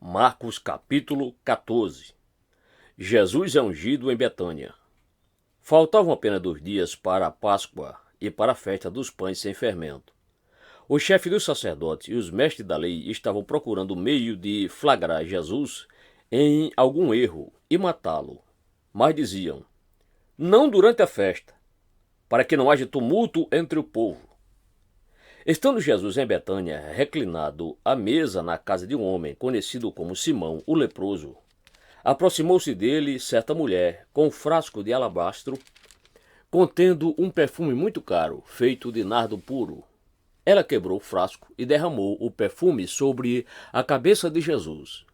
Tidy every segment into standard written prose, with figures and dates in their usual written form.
Marcos capítulo 14. Jesus é ungido em Betânia. Faltavam apenas 2 dias para a Páscoa e para a festa dos pães sem fermento. O chefe dos sacerdotes e os mestres da lei estavam procurando meio de flagrar Jesus em algum erro e matá-lo. Mas diziam: não durante a festa, para que não haja tumulto entre o povo. Estando Jesus em Betânia, reclinado à mesa na casa de um homem conhecido como Simão, o leproso, aproximou-se dele certa mulher com um frasco de alabastro contendo um perfume muito caro, feito de nardo puro. Ela quebrou o frasco e derramou o perfume sobre a cabeça de Jesus.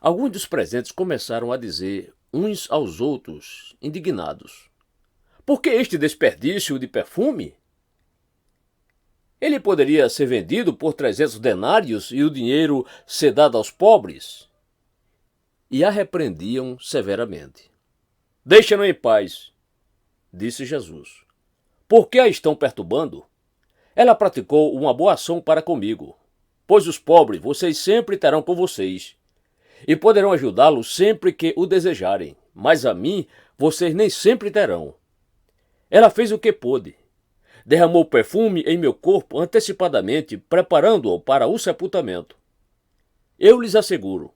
Alguns dos presentes começaram a dizer uns aos outros, indignados: por que este desperdício de perfume? Ele poderia ser vendido por 300 denários e o dinheiro ser dado aos pobres. E a repreendiam severamente. Deixa-nos em paz, disse Jesus. Por que a estão perturbando? Ela praticou uma boa ação para comigo, pois os pobres vocês sempre terão com vocês, e poderão ajudá-los sempre que o desejarem, mas a mim vocês nem sempre terão. Ela fez o que pôde. Derramou perfume em meu corpo antecipadamente, preparando-o para o sepultamento. Eu lhes asseguro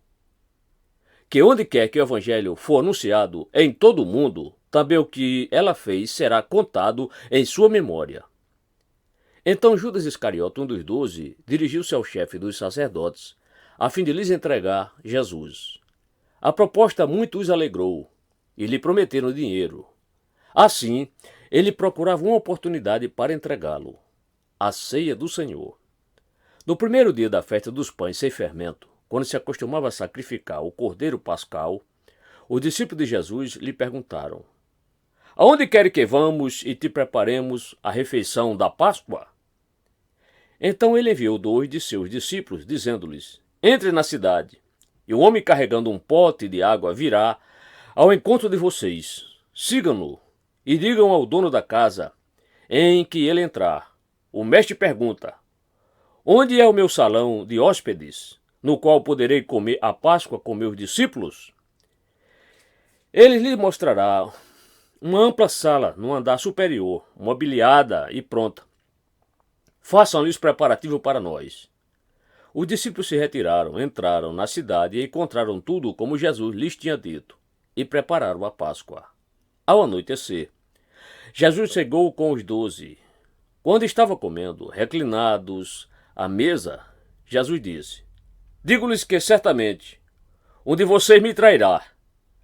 que onde quer que o evangelho for anunciado em todo o mundo, também o que ela fez será contado em sua memória. Então Judas Iscariote, um dos 12, dirigiu-se ao chefe dos sacerdotes, a fim de lhes entregar Jesus. A proposta muito os alegrou, e lhe prometeram dinheiro. Assim, ele procurava uma oportunidade para entregá-lo. A ceia do Senhor. No primeiro dia da festa dos pães sem fermento, quando se acostumava a sacrificar o cordeiro pascal, os discípulos de Jesus lhe perguntaram: aonde quer que vamos e te preparemos a refeição da Páscoa? Então ele enviou 2 de seus discípulos, dizendo-lhes: entre na cidade, e um homem carregando um pote de água virá ao encontro de vocês. Sigam-no e digam ao dono da casa em que ele entrar: o mestre pergunta: onde é o meu salão de hóspedes, no qual poderei comer a Páscoa com meus discípulos? Ele lhe mostrará uma ampla sala no andar superior, mobiliada e pronta. Façam-lhe os preparativos para nós. Os discípulos se retiraram, entraram na cidade e encontraram tudo como Jesus lhes tinha dito, e prepararam a Páscoa. Ao anoitecer, Jesus chegou com os 12. Quando estava comendo, reclinados à mesa, Jesus disse: digo-lhes que certamente um de vocês me trairá,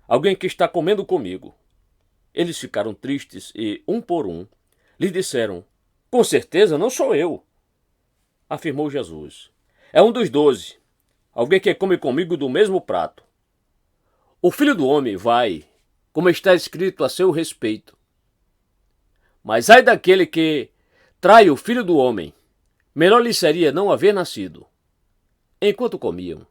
alguém que está comendo comigo. Eles ficaram tristes e, um por um, lhe disseram: com certeza não sou eu. Afirmou Jesus: é um dos 12, alguém que come comigo do mesmo prato. O Filho do Homem vai, como está escrito a seu respeito. Mas ai daquele que trai o Filho do Homem, melhor lhe seria não haver nascido. Enquanto comiam,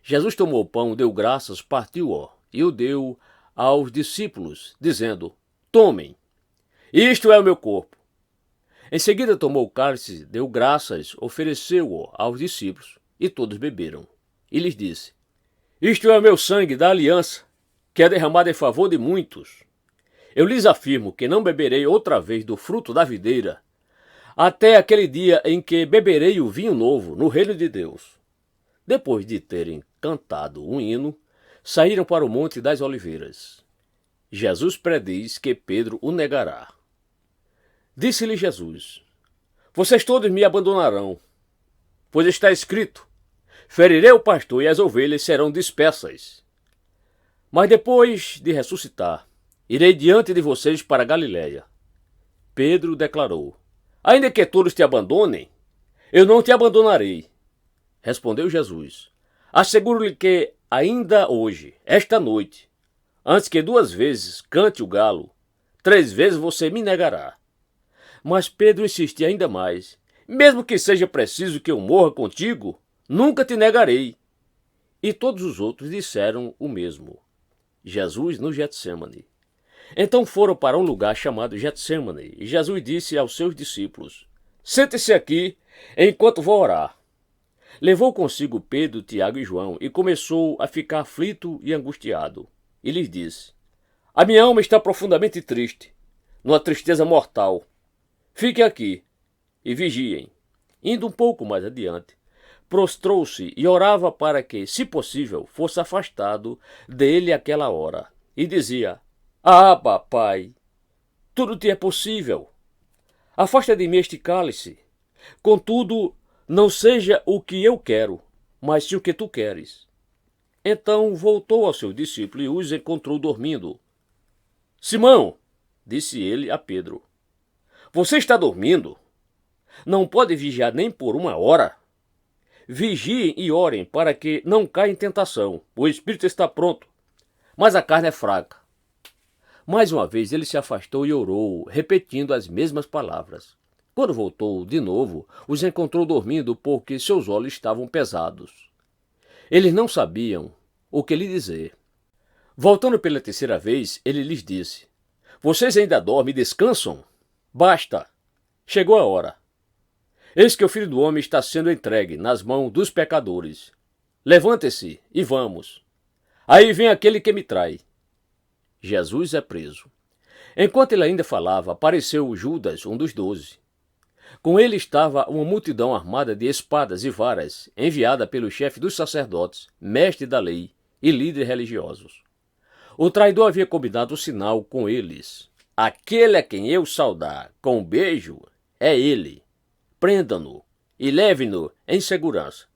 Jesus tomou o pão, deu graças, partiu-o e o deu aos discípulos, dizendo: tomem, isto é o meu corpo. Em seguida tomou o cálice, deu graças, ofereceu-o aos discípulos, e todos beberam. E lhes disse: isto é o meu sangue da aliança, que é derramado em favor de muitos. Eu lhes afirmo que não beberei outra vez do fruto da videira, até aquele dia em que beberei o vinho novo no reino de Deus. Depois de terem cantado um hino, saíram para o Monte das Oliveiras. Jesus prediz que Pedro o negará. Disse-lhe Jesus: vocês todos me abandonarão, pois está escrito: ferirei o pastor e as ovelhas serão dispersas. Mas depois de ressuscitar, irei diante de vocês para Galiléia. Pedro declarou: ainda que todos te abandonem, eu não te abandonarei. Respondeu Jesus: asseguro-lhe que ainda hoje, esta noite, antes que 2 vezes cante o galo, 3 vezes você me negará. Mas Pedro insistia ainda mais: mesmo que seja preciso que eu morra contigo, nunca te negarei. E todos os outros disseram o mesmo. Jesus no Getsemane. Então foram para um lugar chamado Getsemane, e Jesus disse aos seus discípulos: sente-se aqui enquanto vou orar. Levou consigo Pedro, Tiago e João e começou a ficar aflito e angustiado. E lhes disse: A minha alma está profundamente triste, numa tristeza mortal. Fiquem aqui e vigiem. Indo um pouco mais adiante, prostrou-se e orava para que, se possível, fosse afastado dele aquela hora. E dizia: Abba, Pai, tudo te é possível. Afasta de mim este cálice. Contudo, não seja o que eu quero, mas sim o que tu queres. Então voltou ao seu discípulo e os encontrou dormindo. Simão, disse ele a Pedro, você está dormindo? Não pode vigiar nem por uma hora? Vigiem e orem para que não caia em tentação. O espírito está pronto, mas a carne é fraca. Mais uma vez ele se afastou e orou, repetindo as mesmas palavras. Quando voltou de novo, os encontrou dormindo porque seus olhos estavam pesados. Eles não sabiam o que lhe dizer. Voltando pela terceira vez, ele lhes disse: Vocês ainda dormem e descansam? Basta! Chegou a hora. Eis que o Filho do Homem está sendo entregue nas mãos dos pecadores. Levante-se e vamos. Aí vem aquele que me trai. Jesus é preso. Enquanto ele ainda falava, apareceu Judas, um dos 12. Com ele estava uma multidão armada de espadas e varas, enviada pelo chefe dos sacerdotes, mestre da lei e líderes religiosos. O traidor havia combinado o sinal com eles. Aquele a quem eu saudar com um beijo é ele. Prendam-no e levem-no em segurança.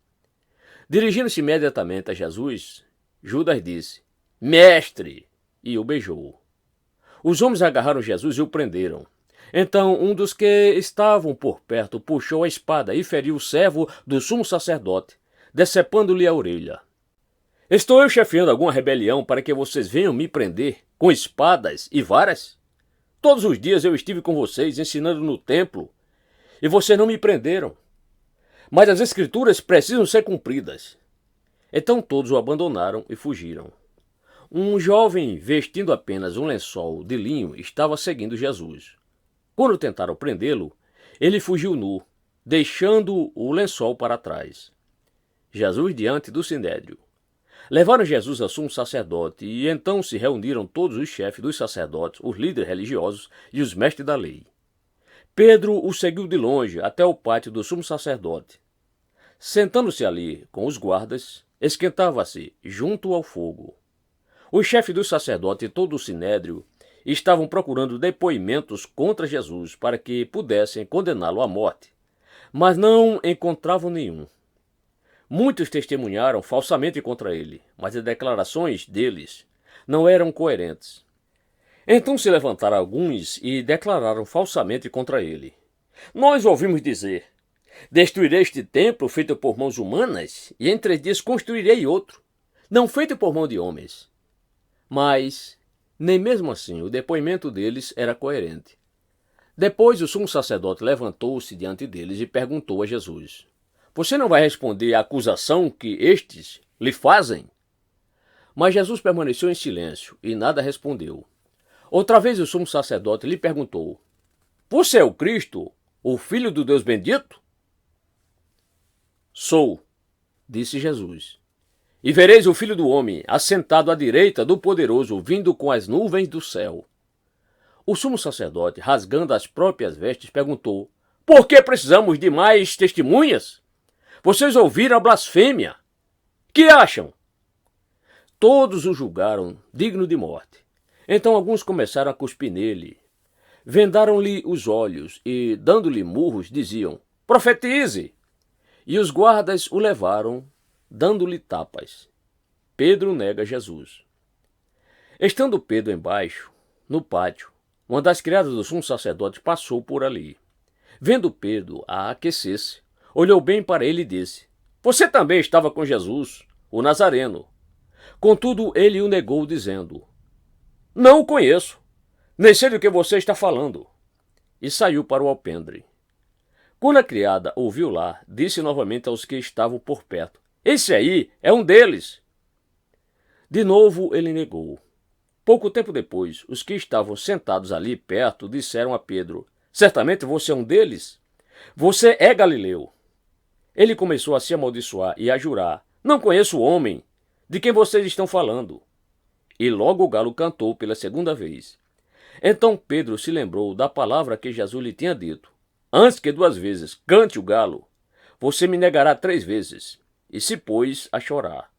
Dirigindo-se imediatamente a Jesus, Judas disse: Mestre! E o beijou. Os homens agarraram Jesus e o prenderam. Então um dos que estavam por perto puxou a espada e feriu o servo do sumo sacerdote, decepando-lhe a orelha. Estou eu chefiando alguma rebelião para que vocês venham me prender com espadas e varas? Todos os dias eu estive com vocês ensinando no templo e vocês não me prenderam. Mas as escrituras precisam ser cumpridas. Então todos o abandonaram e fugiram. Um jovem vestindo apenas um lençol de linho estava seguindo Jesus. Quando tentaram prendê-lo, ele fugiu nu, deixando o lençol para trás. Jesus diante do sinédrio. Levaram Jesus ao sumo sacerdote e então se reuniram todos os chefes dos sacerdotes, os líderes religiosos e os mestres da lei. Pedro o seguiu de longe até o pátio do sumo sacerdote. Sentando-se ali com os guardas, esquentava-se junto ao fogo. Os chefes dos sacerdotes e todo o sinédrio estavam procurando depoimentos contra Jesus para que pudessem condená-lo à morte, mas não encontravam nenhum. Muitos testemunharam falsamente contra ele, mas as declarações deles não eram coerentes. Então se levantaram alguns e declararam falsamente contra ele. Nós ouvimos dizer: Destruirei este templo feito por mãos humanas e em 3 dias construirei outro, não feito por mão de homens. Mas, nem mesmo assim, o depoimento deles era coerente. Depois o sumo sacerdote levantou-se diante deles e perguntou a Jesus: Você não vai responder à acusação que estes lhe fazem? Mas Jesus permaneceu em silêncio e nada respondeu. Outra vez o sumo sacerdote lhe perguntou: Você é o Cristo, o Filho do Deus bendito? Sou, disse Jesus. E vereis o Filho do Homem assentado à direita do Poderoso, vindo com as nuvens do céu. O sumo sacerdote, rasgando as próprias vestes, perguntou: Por que precisamos de mais testemunhas? Vocês ouviram a blasfêmia. Que acham? Todos o julgaram digno de morte. Então alguns começaram a cuspir nele. Vendaram-lhe os olhos e, dando-lhe murros, diziam: Profetize! E os guardas o levaram, dando-lhe tapas. Pedro nega Jesus. Estando Pedro embaixo, no pátio, uma das criadas do sumo sacerdote passou por ali. Vendo Pedro a aquecer-se, olhou bem para ele e disse: Você também estava com Jesus, o Nazareno. Contudo, ele o negou, dizendo: Não o conheço, nem sei do que você está falando. E saiu para o alpendre. Quando a criada ouviu lá, disse novamente aos que estavam por perto: Esse aí é um deles. De novo ele negou. Pouco tempo depois, os que estavam sentados ali perto disseram a Pedro: Certamente você é um deles? Você é galileu. Ele começou a se amaldiçoar e a jurar: Não conheço o homem de quem vocês estão falando. E logo o galo cantou pela segunda vez. Então Pedro se lembrou da palavra que Jesus lhe tinha dito: Antes que 2 vezes cante o galo, você me negará 3 vezes. E se pôs a chorar.